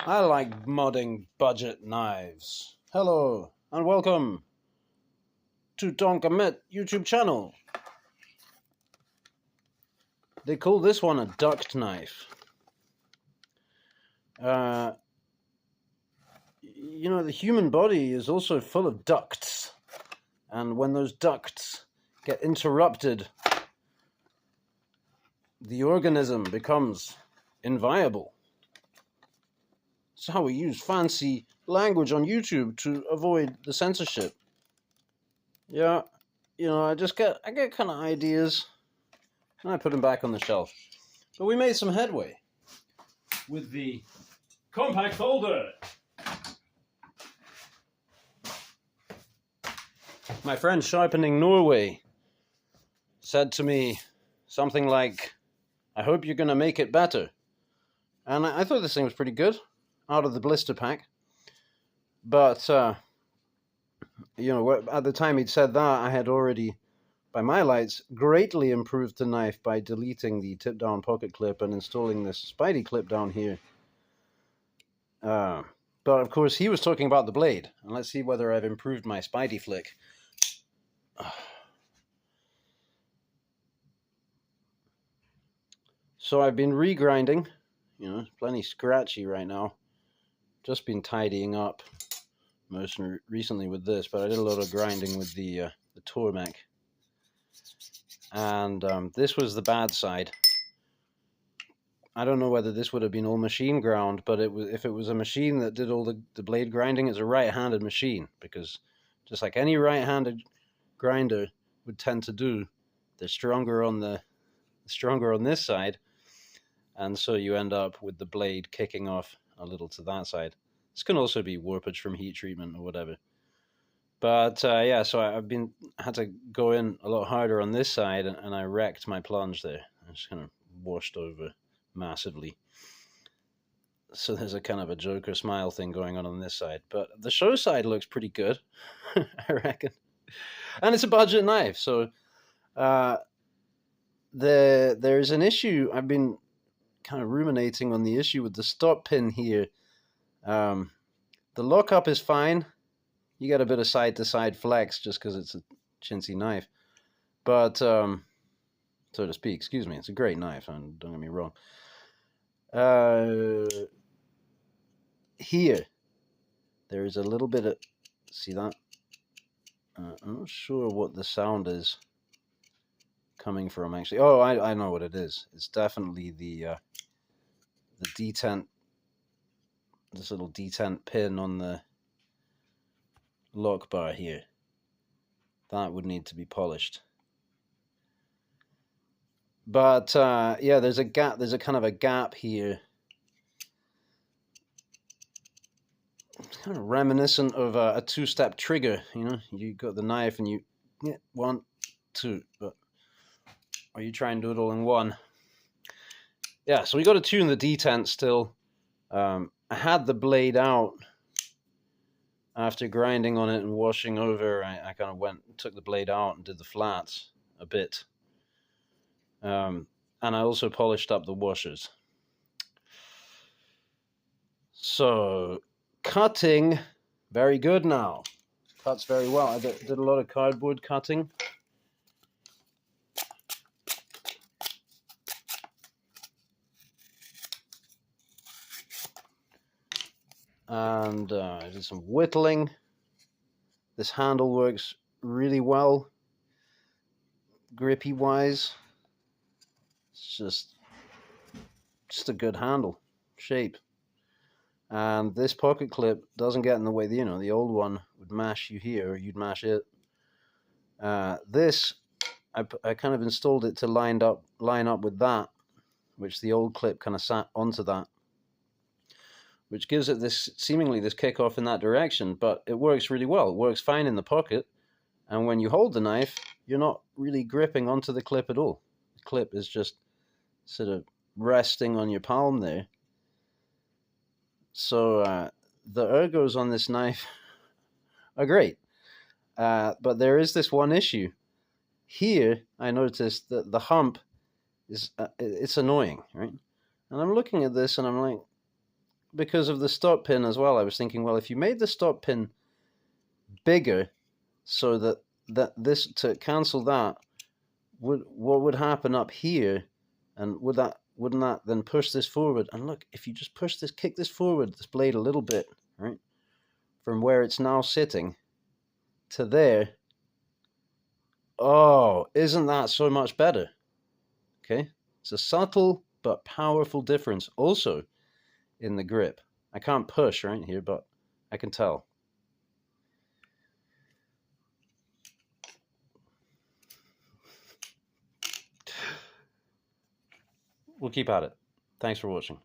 I like modding budget knives. Hello and welcome to Tonkamet YouTube channel. They call this one a duct knife. You know, the human body is also full of ducts, and when those ducts get interrupted, the organism becomes inviable. That's how we use fancy language on YouTube to avoid the censorship. Yeah, you know, I get kind of ideas, and I put them back on the shelf. But we made some headway with the compact folder. My friend Sharpening Norway said to me something like, "I hope you're going to make it better." And I thought this thing was pretty good out of the blister pack. But, you know, at the time he'd said that, I had already, by my lights, greatly improved the knife by deleting the tip-down pocket clip and installing this Spidey clip down here. But, of course, he was talking about the blade. And let's see whether I've improved my Spidey flick. So I've been regrinding. You know, plenty scratchy right now. Just been tidying up most recently with this, but I did a lot of grinding with the Tormek. And this was the bad side. I don't know whether this would have been all machine ground, but if it was a machine that did all the blade grinding, it's a right-handed machine, because just like any right-handed grinder would tend to do, they're stronger on this side, and so you end up with the blade kicking off a little to that side. This can also be warpage from heat treatment or whatever. But yeah, so I had to go in a lot harder on this side, and I wrecked my plunge there. I just kind of washed over massively. So there's a kind of a Joker smile thing going on this side. But the show side looks pretty good, I reckon. And it's a budget knife, so there's an issue. I've been kind of ruminating on the issue with the stop pin here. The lockup is fine. You get a bit of side-to-side flex just because it's a chintzy knife. But, so to speak, excuse me, it's a great knife, and don't get me wrong. Here, there is a little bit of, see that? I'm not sure what the sound is coming from, actually. Oh, I know what it is. It's definitely the detent, this little detent pin on the lock bar here. That would need to be polished. But yeah, there's a gap. There's a kind of a gap here. It's kind of reminiscent of a two-step trigger. You know, you got the knife and you, yeah, 1, 2, but or you try and do it all in one. Yeah, so we got to tune the detent still. I had the blade out after grinding on it and washing over. I kind of took the blade out and did the flats a bit. And I also polished up the washers. So, cutting, very good now. Cuts very well. I did a lot of cardboard cutting. And I did some whittling. This handle works really well, grippy wise. It's just a good handle shape. And this pocket clip doesn't get in the way. You know, the old one would mash you here, or you'd mash it. This, I kind of installed it to line up with that, which the old clip kind of sat onto that, which gives it seemingly this kickoff in that direction, but it works really well. It works fine in the pocket, and when you hold the knife, you're not really gripping onto the clip at all. The clip is just sort of resting on your palm there. So the ergos on this knife are great, but there is this one issue. Here, I noticed that the hump is it's annoying, right? And I'm looking at this and I'm like, because of the stop pin as well. I was thinking, well, if you made the stop pin bigger so that this, to cancel that, what would happen up here, and wouldn't that then push this forward? And look, if you just push this, kick this forward, this blade a little bit, right, from where it's now sitting to there, oh, isn't that so much better? Okay, it's a subtle but powerful difference also in the grip. I can't push right here, but I can tell. We'll keep at it. Thanks for watching.